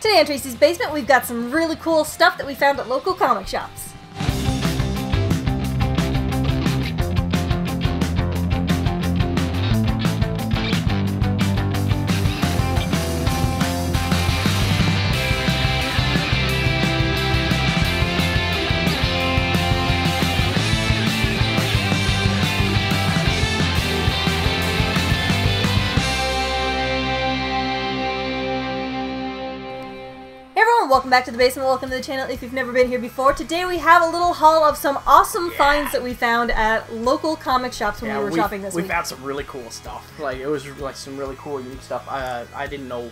Today on Tracey's Basement, we've got some really cool stuff that we found at local comic shops. Welcome back to the basement, welcome to the channel if you've never been here before. Today we have a little haul of some awesome finds that we found at local comic shops when we were shopping this week. We found some really cool stuff. Like, it was like some really cool, unique stuff. I didn't know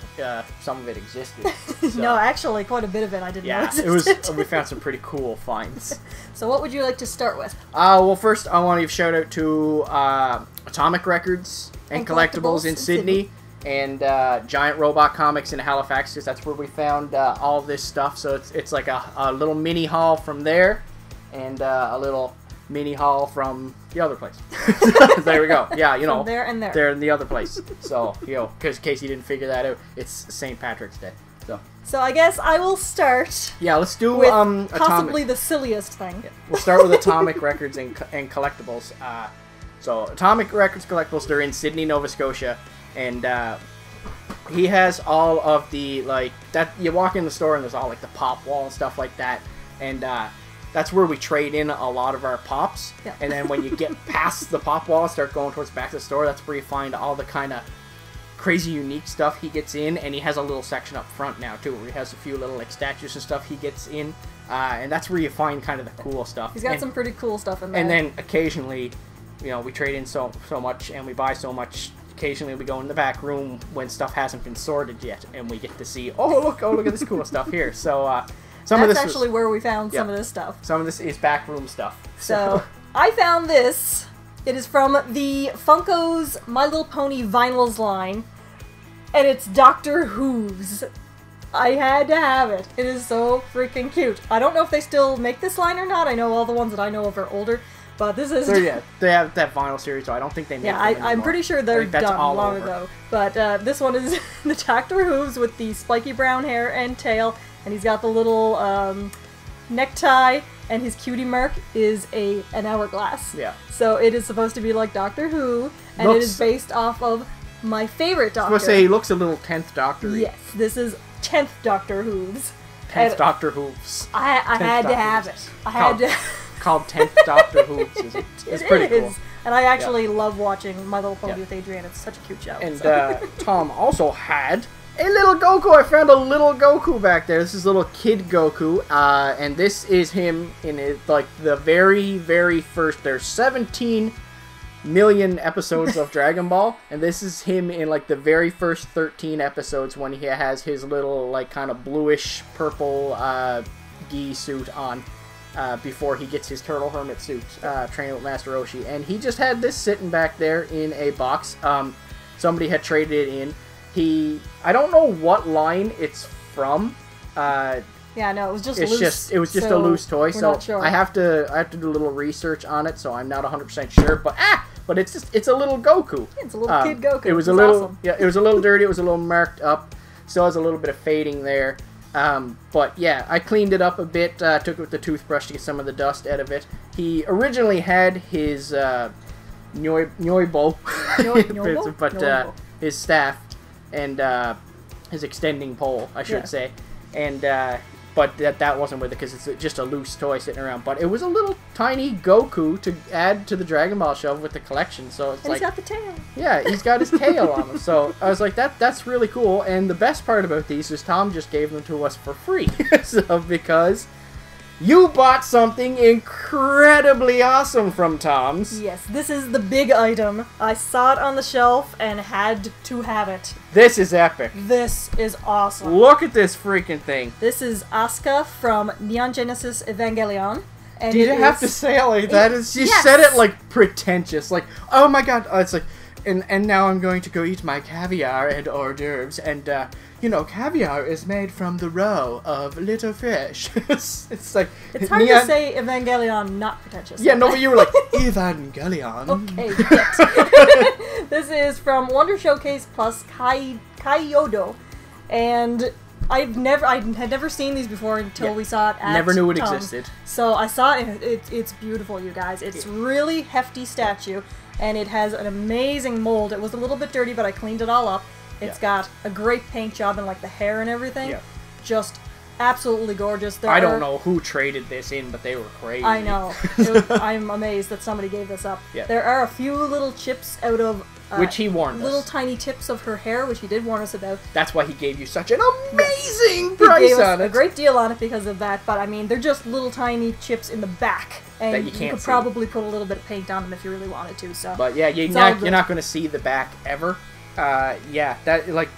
some of it existed. So. No, actually, quite a bit of it I didn't know existed. We found some pretty cool finds. So what would you like to start with? Well, first I want to give a shout out to Atomic Records and Collectibles in Sydney. And Giant Robot Comics in Halifax, because that's where we found all this stuff. So it's like a little mini haul from there, and a little mini haul from the other place. There we go. Yeah, you know, from there and there. There in the other place. So, you know, because in case you didn't figure that out, it's St. Patrick's Day. So I guess I will start. Yeah, let's do with possibly the silliest thing. Yeah, we'll start with Atomic Records and Collectibles. So Atomic Records Collectibles, they're in Sydney, Nova Scotia. And he has all of the, like, that you walk in the store and there's all, like, the pop wall and stuff like that. And that's where we trade in a lot of our pops. Yeah. And then when you get past the pop wall and start going towards back to the store, that's where you find all the kind of crazy, unique stuff he gets in. And he has a little section up front now, too, where he has a few little, like, statues and stuff he gets in. And that's where you find kind of the cool stuff. He's got some pretty cool stuff in there. And then occasionally, you know, we trade in so much and we buy so much. Occasionally we go in the back room when stuff hasn't been sorted yet, and we get to see, oh look at this cool stuff here. So that's actually where we found some of this stuff. Some of this is backroom stuff. So I found this. It is from the Funko's My Little Pony vinyls line, and it's Doctor Who's. I had to have it. It is so freaking cute. I don't know if they still make this line or not. I know all the ones that I know of are older. But this is... yeah, they have that vinyl series, so I don't think they make them anymore. I'm pretty sure they're done long ago. But this one is the Doctor Who's with the spiky brown hair and tail, and he's got the little necktie, and his cutie mark is an hourglass. Yeah. So it is supposed to be like Doctor Who, and it is based off of my favorite Doctor. I was going to say, he looks a little 10th Doctor-y. Yes, this is 10th Doctor Who's. 10th Doctor Who's. I had to have it. I had to... Called 10th Doctor Who. It's pretty cool. And I actually love watching My Little Pony with Adrienne. It's such a cute show. And Tom also had a little Goku. I found a little Goku back there. This is little kid Goku. And this is him in his, like, the very, very first. There's 17 million episodes of Dragon Ball. And this is him in, like, the very first 13 episodes when he has his little, like, kind of bluish purple gi suit on. Before he gets his Turtle Hermit suit, training with Master Roshi. And he just had this sitting back there in a box. Somebody had traded it in. I don't know what line it's from. Yeah, no, it was just loose. It was just a loose toy, so sure. I have to do a little research on it, so I'm not 100% sure. But it's a little Goku. It's a little kid Goku. It was a little awesome. Yeah, it was a little dirty. It was a little marked up. Still has a little bit of fading there. But yeah, I cleaned it up a bit, took it with the toothbrush to get some of the dust out of it. He originally had his, Nyoibo, but, his staff, and, his extending pole, I should say, and, but that wasn't with it, because it's just a loose toy sitting around, but it was a little tiny Goku to add to the Dragon Ball shelf with the collection, so it's he's got the tail. Yeah, he's got his tail on him, so I was like, that's really cool, and the best part about these is Tom just gave them to us for free, so because you bought something incredibly awesome from Tom's. Yes, this is the big item. I saw it on the shelf and had to have it. This is epic. This is awesome. Look at this freaking thing. This is Asuka from Neon Genesis Evangelion. And did you have to say it like that? She said it like pretentious, like, oh my god, it's like, and now I'm going to go eat my caviar and hors d'oeuvres, and you know, caviar is made from the roe of little fish. It's like... It's hard to say Evangelion not pretentious. Yeah, no, but you were like, Evangelion. Okay, good. This is from Wonder Showcase plus Kaiyodo. And I had never seen these before until we saw it at Never knew it Tom's. existed. So I saw it, and it's beautiful, you guys. It's really hefty statue, and it has an amazing mold. It was a little bit dirty, but I cleaned it all up. It's got a great paint job and like the hair and everything. Yeah. Just absolutely gorgeous. I don't know who traded this in, but they were crazy. I know. I'm amazed that somebody gave this up. Yeah. There are a few little chips out of... which he warned little us. tiny tips of her hair, which he did warn us about. That's why he gave you such an amazing He price gave on us it. a great deal on it because of that, but I mean, they're just little tiny chips in the back. And that you can't could see. probably put a little bit of paint on them if you really wanted to, so... But yeah, you're not going to see the back ever. Yeah, that, like...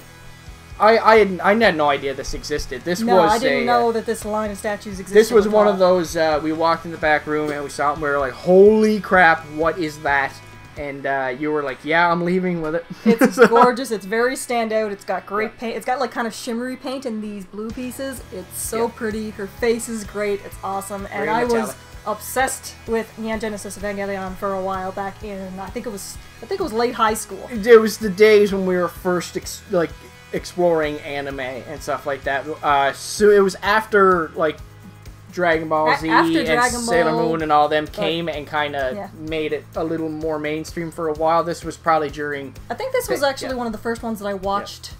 I had no idea this existed. I didn't know that this line of statues existed. This was one of those, we walked in the back room and we saw it and we were like, holy crap, what is that? And you were like, yeah, I'm leaving with it. It's gorgeous. It's very standout. It's got great paint. It's got like kind of shimmery paint in these blue pieces. It's so pretty. Her face is great. It's awesome. And I was obsessed with Neon Genesis Evangelion for a while back in, I think it was late high school. It was the days when we were first exploring anime and stuff like that. So it was after like Dragon Ball Z and Sailor Moon and all them came and kind of made it a little more mainstream for a while. This was probably during... I think this was actually one of the first ones that I watched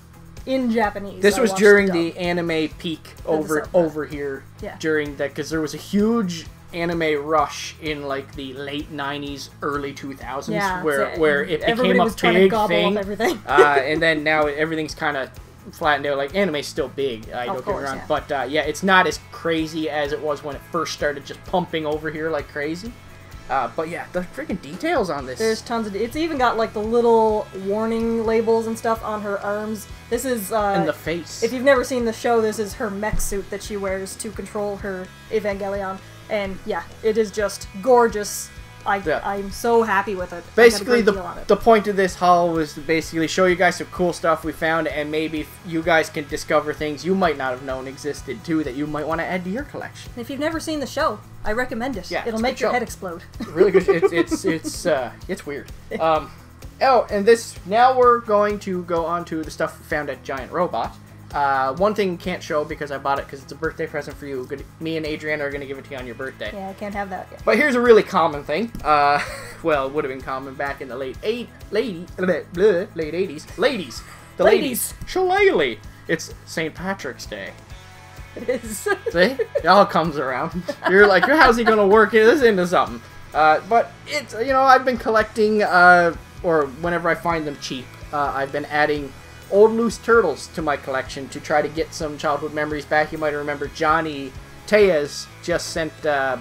in Japanese. This was during the anime peak over here. Yeah. During that, because there was a huge anime rush in like the late 90s, early 2000s, where it became a big thing. And then now everything's kind of flattened out. Like, anime's still big, don't get me wrong. But yeah, it's not as crazy as it was when it first started just pumping over here like crazy. But yeah, the freaking details on this. There's tons of... It's even got like the little warning labels and stuff on her arms. This is... and the face. If you've never seen the show, this is her mech suit that she wears to control her Evangelion. And yeah, it is just gorgeous. I'm so happy with it. Basically, the point of this haul was to basically show you guys some cool stuff we found, and maybe you guys can discover things you might not have known existed too that you might want to add to your collection. If you've never seen the show, I recommend it. Yeah, it'll make your head explode. Really good. It's weird. And now we're going to go on to the stuff we found at Giant Robot. One thing can't show because I bought it because it's a birthday present for you. Me and Adriana are going to give it to you on your birthday. Yeah, I can't have that yet. But here's a really common thing. Well, it would have been common back in the late 80s. Ladies. The ladies. Shillelagh. It's St. Patrick's Day. It is. See? It all comes around. You're like, how's he going to work this into something? But it's, I've been collecting, or whenever I find them cheap, I've been adding old loose turtles to my collection to try to get some childhood memories back. You might remember Johnny Tejas just sent the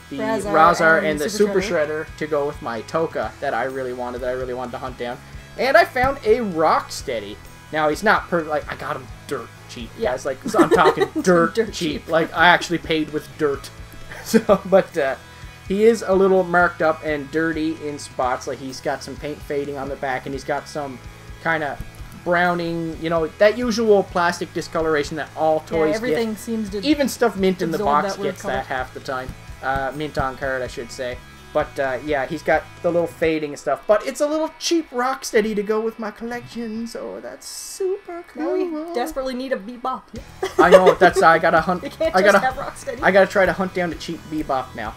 Razar and the Super Shredder to go with my Toka that I really wanted to hunt down. And I found a Rocksteady. Now he's not like I got him dirt cheap, guys. Like, so I'm talking dirt cheap. Like, I actually paid with dirt. But he is a little marked up and dirty in spots. Like, he's got some paint fading on the back, and he's got some kind of browning, that usual plastic discoloration that all toys everything get. Seems to even stuff mint in the box gets color. that half the time. Mint on card, I should say. But yeah, he's got the little fading and stuff. But it's a little cheap Rocksteady to go with my collection, so that's super cool. Now we desperately need a Bebop. I know, I gotta hunt. You can't just have Rocksteady. I gotta try to hunt down a cheap Bebop now.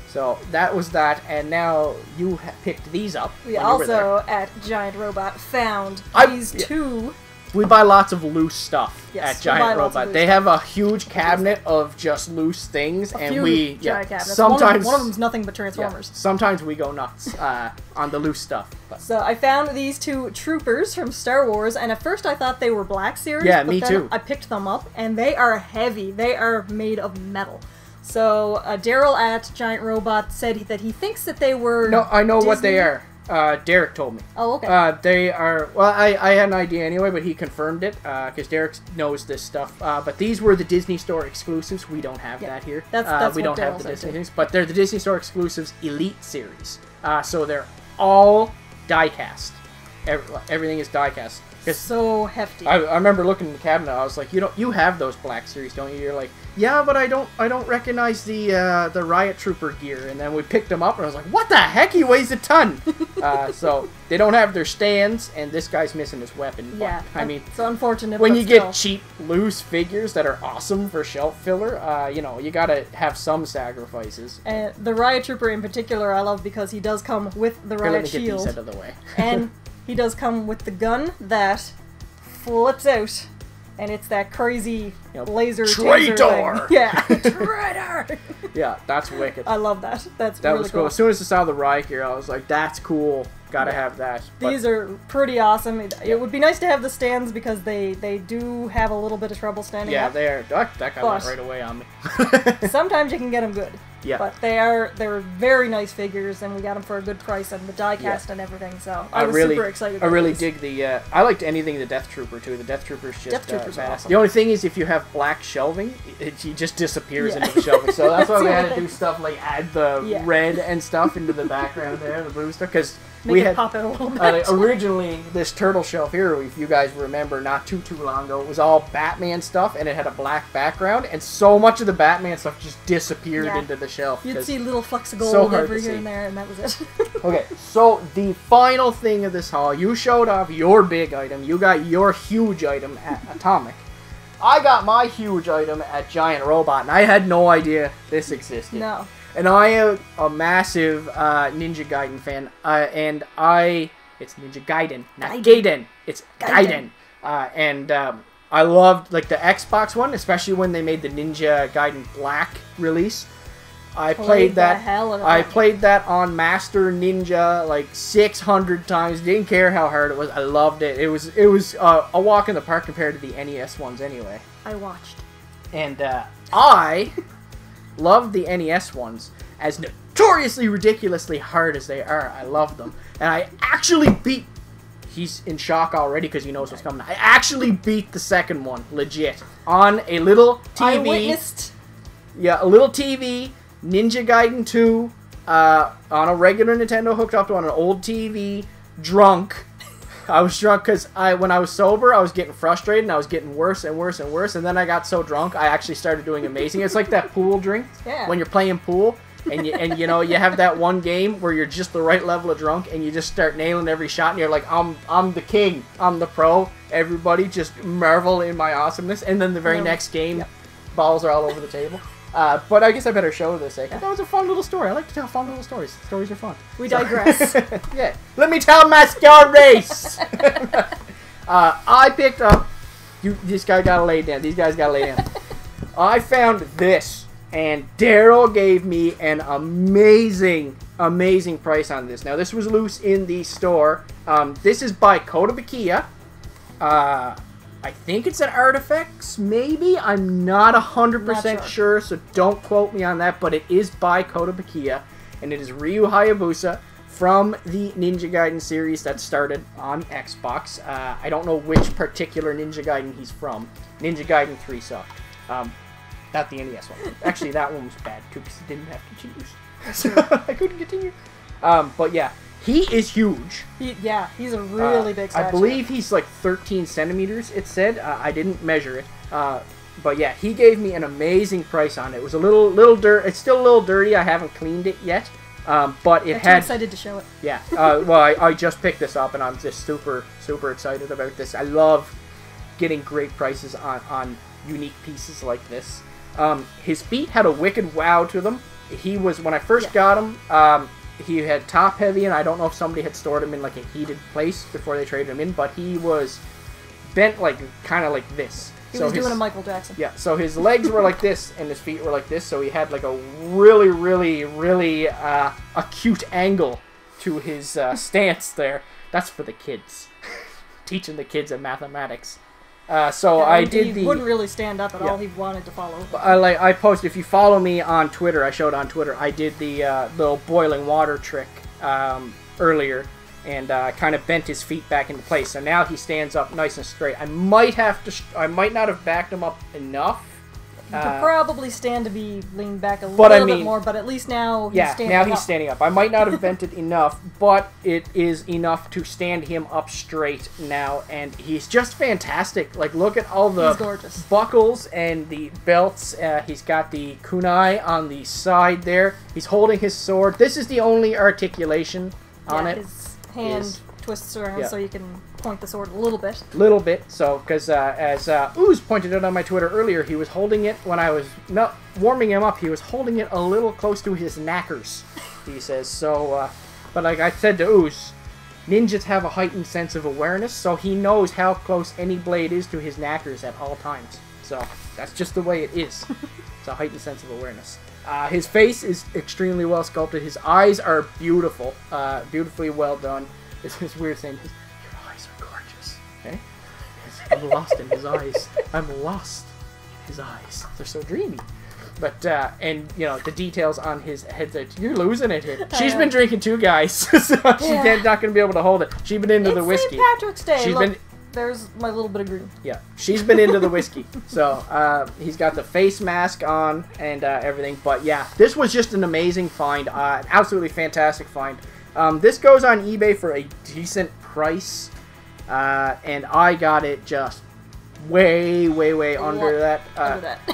So that was that, and now you picked these up. We also, at Giant Robot, found these two... We buy lots of loose stuff at Giant Robot. They have a huge cabinet of just loose things, and we... giant cabinets. Sometimes... One of them's nothing but Transformers. Sometimes we go nuts on the loose stuff. But. So I found these two troopers from Star Wars, and at first I thought they were Black Series. Yeah, but me then too. I picked them up, and they are heavy. They are made of metal. So, Daryl at Giant Robot said that he thinks that they were No, I know Disney. what they are. Derek told me. Oh, okay. They are... Well, I had an idea anyway, but he confirmed it, because Derek knows this stuff. But these were the Disney Store exclusives. We don't have that here. That's we don't Daryl have the Disney too. things. But they're the Disney Store exclusives Elite Series. So they're all die-cast. Everything is diecast. So hefty. I remember looking in the cabinet. I was like, you have those Black Series, don't you? You're like, yeah, but I don't recognize the Riot Trooper gear. And then we picked them up, and I was like, what the heck? He weighs a ton. So they don't have their stands, and this guy's missing his weapon. Yeah, but, I mean, it's unfortunate. When but you still. get cheap, loose figures that are awesome for shelf filler, you know, you gotta have some sacrifices. And the Riot Trooper in particular, I love because he does come with the Here, let Riot me get Shield. these out of the way. And he does come with the gun that flips out, and it's that crazy laser taser traitor. thing. Yeah, traitor. Yeah, that's wicked. I love that. That That really was cool. As soon as I saw the Riot gear, I was like, that's cool. Gotta have that. These are pretty awesome. It would be nice to have the stands because they do have a little bit of trouble standing up. Yeah, that guy went right away on me. Sometimes you can get them good. Yeah. But they're very nice figures, and we got them for a good price, and the die-cast and everything, so I was super excited about I really these. dig the, I liked anything the Death Trooper, too. The Death Trooper's just Death Trooper's badass. awesome. The only thing is, if you have black shelving, he just disappears into the shelving, so that's why we had to do stuff like add the red and stuff into the background there, the blue stuff, because we had pop it a little bit. Originally, this turtle shelf here, if you guys remember, not too long ago, it was all Batman stuff, and it had a black background, and so much of the Batman stuff just disappeared into the shelf. You'd see little flecks of gold every here and there, and that was it. Okay, so the final thing of this haul, you showed off your big item, you got your huge item at Atomic. I got my huge item at Giant Robot, and I had no idea this existed. No. And I am a massive Ninja Gaiden fan, it's Ninja Gaiden, not Gaiden, it's Gaiden. I loved, like, the Xbox one, especially when they made the Ninja Gaiden Black release. I played that on Master Ninja, like, 600 times, didn't care how hard it was, I loved it. It was a walk in the park compared to the NES ones anyway. I watched. And, I love the NES ones, as notoriously ridiculously hard as they are. I love them. And I actually beat... He's in shock already because he knows what's coming. I actually beat the second one, legit. On a little TV. I witnessed. Yeah, a little TV, Ninja Gaiden 2, on a regular Nintendo hooked up to on an old TV, drunk. I was drunk because when I was sober, I was getting frustrated and I was getting worse and worse and worse. And then I got so drunk, I actually started doing amazing. It's like that pool drink when you're playing pool, and you know you have that one game where you're just the right level of drunk, and you just start nailing every shot, and you're like, I'm the king, I'm the pro. Everybody just marvel in my awesomeness. And then the very next game, balls are all over the table. But I guess I better show this. That was a fun little story. I like to tell fun little stories. Stories are fun. We digress. Yeah. Let me tell my stories! I picked up... This guy gotta lay down. These guys gotta lay down. I found this, and Daryl gave me an amazing, amazing price on this. Now, this was loose in the store. This is by Kotobukiya. I think it's an Artifacts, maybe? I'm not 100% sure, so don't quote me on that, but it is by Kotobukiya, and it is Ryu Hayabusa from the Ninja Gaiden series that started on Xbox. I don't know which particular Ninja Gaiden he's from. Ninja Gaiden 3 sucked. Not the NES one. Actually, that one was bad, too, because it didn't have to choose. So I couldn't continue. But yeah. He is huge. He's a really big statue. I believe he's like 13 centimeters, it said. I didn't measure it. But yeah, he gave me an amazing price on it. It was a little dirt. It's still a little dirty. I haven't cleaned it yet. But it had... I'm excited to show it. Yeah. Well, I just picked this up, and I'm just super, super excited about this. I love getting great prices on unique pieces like this. His feet had a wicked wow to them. He was, when I first got him... he had top heavy, and I don't know if somebody had stored him in like a heated place before they traded him in, but he was bent like kind of like this. He was doing a Michael Jackson. Yeah, so his legs were like this, and his feet were like this, so he had like a really, really, really acute angle to his stance there. That's for the kids. Teaching the kids at mathematics. So I did he wouldn't really stand up at all. He wanted to follow. I posted, if you follow me on Twitter, I showed on Twitter, I did the little boiling water trick earlier, and kind of bent his feet back into place. So now he stands up nice and straight. I might not have backed him up enough He could probably stand to be leaned back a but little bit more, but at least now he's standing up. Now he's standing up. I might not have bent it enough, but it is enough to stand him up straight now, and he's just fantastic. Like, look at all the buckles and the belts. He's got the kunai on the side there. He's holding his sword. This is the only articulation on it. His hand twists around so you can point the sword a little bit. So, because as Ooze pointed out on my Twitter earlier, he was holding it when I was warming him up. He was holding it a little close to his knackers, he says. So, but like I said to Ooze, ninjas have a heightened sense of awareness, so he knows how close any blade is to his knackers at all times. So, that's just the way it is. It's a heightened sense of awareness. His face is extremely well sculpted. His eyes are beautiful, beautifully well done. It's this weird thing. Your eyes are gorgeous. Okay? I'm lost in his eyes. I'm lost in his eyes. They're so dreamy. But, and, you know, the details on his head, you're losing it here. She's been drinking too, guys. So she's not going to be able to hold it. She's been into the whiskey. St. Patrick's Day. Look, there's my little bit of green. Yeah, she's been into the whiskey. So, he's got the face mask on and everything. But, yeah, this was just an amazing find. Absolutely fantastic find. This goes on eBay for a decent price, and I got it just way under that.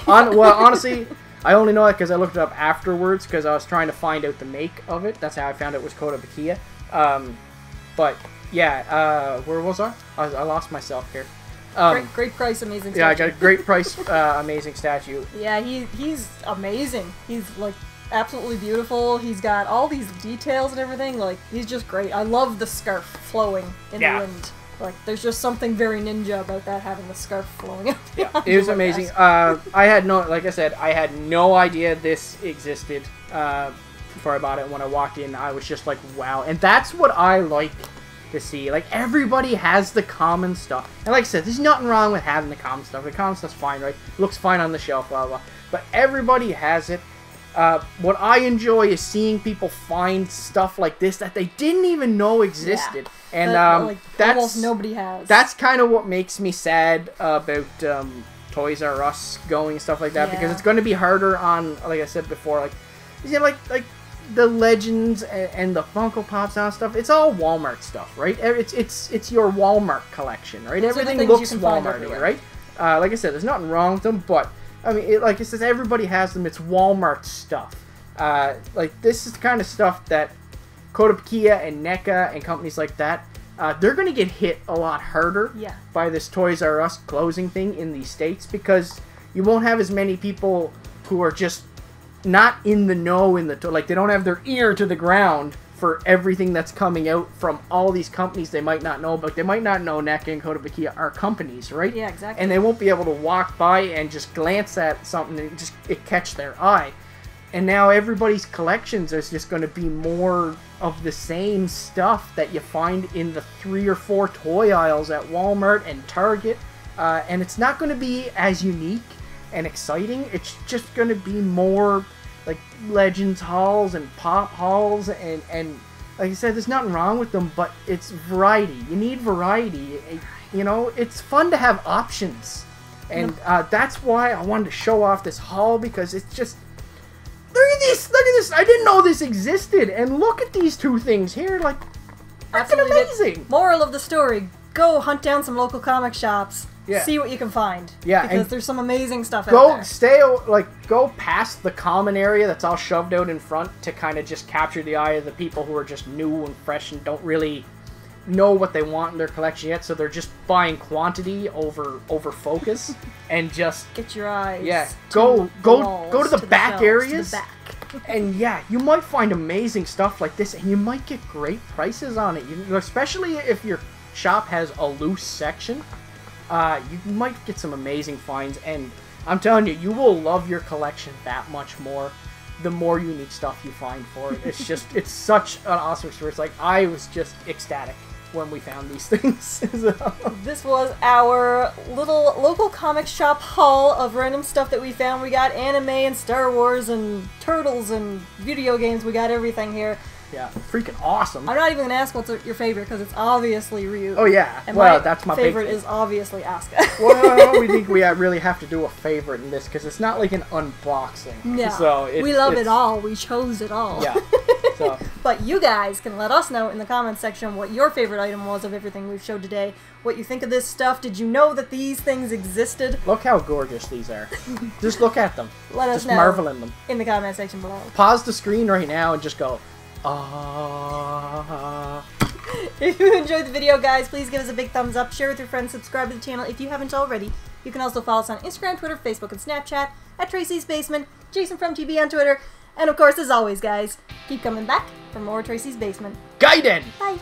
Well, honestly, I only know that because I looked it up afterwards because I was trying to find out the make of it. That's how I found it was Kotobukiya. But yeah, where was I? I lost myself here. Great price, amazing statue. Yeah, I got a great price, amazing statue. Yeah, he's amazing. He's like absolutely beautiful. He's got all these details and everything. Like, he's just great. I love the scarf flowing in the wind. Like, there's just something very ninja about that, having the scarf flowing up. Yeah, it was amazing. I had like I said, I had no idea this existed before I bought it. When I walked in, I was just like, wow. And that's what I like to see. Like, everybody has the common stuff. And like I said, there's nothing wrong with having the common stuff. The common stuff's fine, right? It looks fine on the shelf, blah, blah. But everybody has it. What I enjoy is seeing people find stuff like this that they didn't even know existed. And like, that's almost nobody has. That's kind of what makes me sad about Toys R Us going and stuff like that, because it's going to be harder on, like I said before, like, you know, like the Legends and the Funko Pops and stuff. It's all Walmart stuff, right? It's your Walmart collection, right? Those Everything looks Walmart-y, right? Like I said, there's nothing wrong with them, but I mean, like it says, everybody has them. It's Walmart stuff. Like, this is the kind of stuff that Kotobukiya and NECA and companies like that, they're going to get hit a lot harder by this Toys R Us closing thing in the States, because you won't have as many people who are just not in the know like, they don't have their ear to the ground for everything that's coming out from all these companies they might not know, but they might not know NECA and Kotobukiya are companies, right? Yeah, exactly. And they won't be able to walk by and just glance at something and just catch their eye. And now everybody's collections is just going to be more of the same stuff that you find in the 3 or 4 toy aisles at Walmart and Target. And it's not going to be as unique and exciting. It's just going to be more like Legends hauls and Pop hauls, and like I said, there's nothing wrong with them, but it's variety. You need variety. You know, it's fun to have options, and that's why I wanted to show off this haul, because it's just, look at this. I didn't know this existed, and look at these 2 things here. Like, absolutely amazing. Moral of the story: go hunt down some local comic shops. Yeah. See what you can find. Yeah, because there's some amazing stuff out there. Go past the common area that's all shoved out in front to kind of just capture the eye of the people who are just new and fresh and don't really know what they want in their collection yet, so they're just buying quantity over focus and just get your eyes. Yeah, go to the back areas. And yeah, you might find amazing stuff like this, and you might get great prices on it. Especially if your shop has a loose section. You might get some amazing finds, and I'm telling you, you will love your collection that much more the more unique stuff you find for it. It's just, it's such an awesome experience. Like, I was just ecstatic when we found these things. This was our little local comic shop haul of random stuff that we found. We got anime and Star Wars and Turtles and video games. We got everything here. Yeah, freaking awesome. I'm not even gonna ask what's your favorite because it's obviously Ryu. Oh yeah, and well that's my favorite big is obviously Asuka. Well, we think we really have to do a favorite in this because it's not like an unboxing. No, so we love it all. We chose it all. Yeah. So. But you guys can let us know in the comments section what your favorite item was of everything we've showed today. What you think of this stuff. Did you know that these things existed? Look how gorgeous these are. Just look at them. Let us just know. marvel in them. In the comment section below. Pause the screen right now and just go, If you enjoyed the video, guys, please give us a big thumbs up, share with your friends, subscribe to the channel if you haven't already. You can also follow us on Instagram, Twitter, Facebook, and Snapchat at Tracey's Basement, Jason from TV on Twitter, and of course, as always, guys, keep coming back for more Tracey's Basement. Gaiden! Bye!